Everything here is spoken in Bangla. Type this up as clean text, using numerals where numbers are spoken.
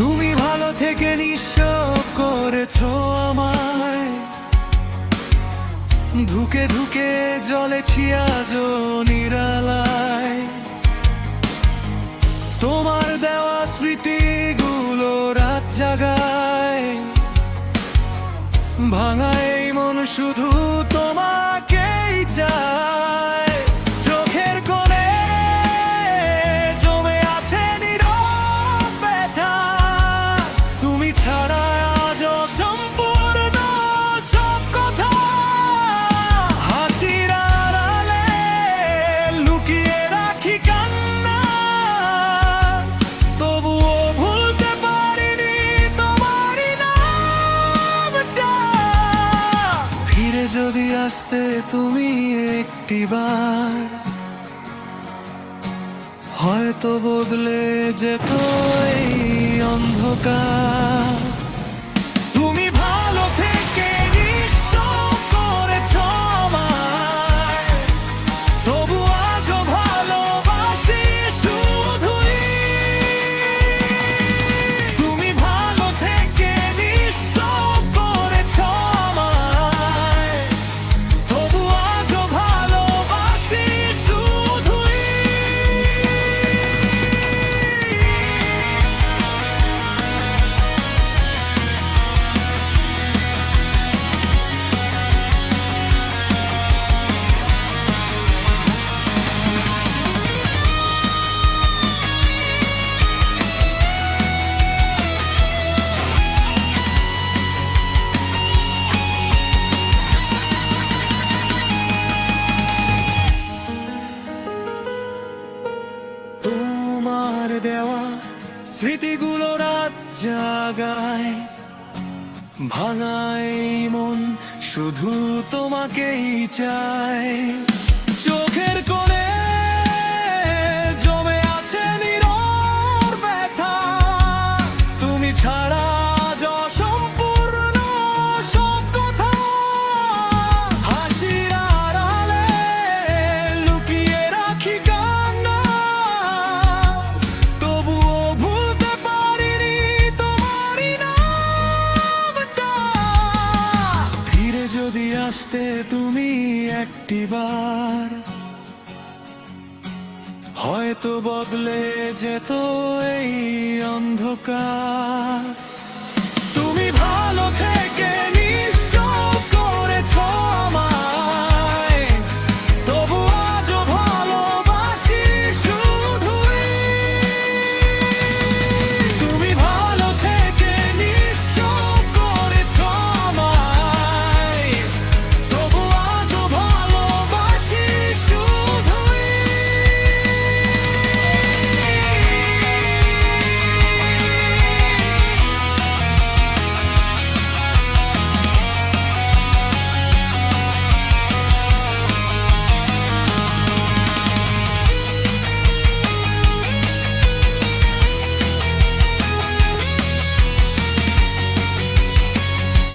তুমি ভালো থেকে নিঃস্ব করেছো আমায়, ধুকে ধুকে জ্বলেছি আজও নিরালায়। তোমার দেওয়া স্মৃতিগুলো রাত জাগায়, ভাঙা এই মন শুধু তোমাকেই চায়। চোখের কোণে জমে আছে নীরব ব্যথা, তুমি ছাড়া আজও সম্পূর্ণ সব কথা। হাসির আড়ালে লুকিয়ে রাখি কান্না, তবুও ভুলতে পারিনি তোমারই নামটা। ফিরে যদি আসতে তুমি একটিবার, হয়তো বদলে যেত এই অন্ধকার। তুমি ভালো থেকে নিঃস্ব করেছো আমায়, তবু আজও ভালোবাসি শুধুই। তুমি ভালো থেকে নিঃস্ব করেছো আমায়, তবু আজও ভালোবাসি শুধুই। তোমার দেওয়া স্মৃতিগুলো রাত জাগায়, ভাঙায় মন শুধু তোমাকেই চায়। চোখের কোণে জমে আছে নীরব ব্যথা, তুমি ছাড়া আজ অসম্পূর্ণ সব কথা। হাসির আড়ালে লুকিয়ে রাখি কান্না, তবুও ভুলতে পারিনি তোমারই নামটা। ফিরে যদি আসতে তুমি একটিবার, হয়তো বদলে যেত এই অন্ধকার।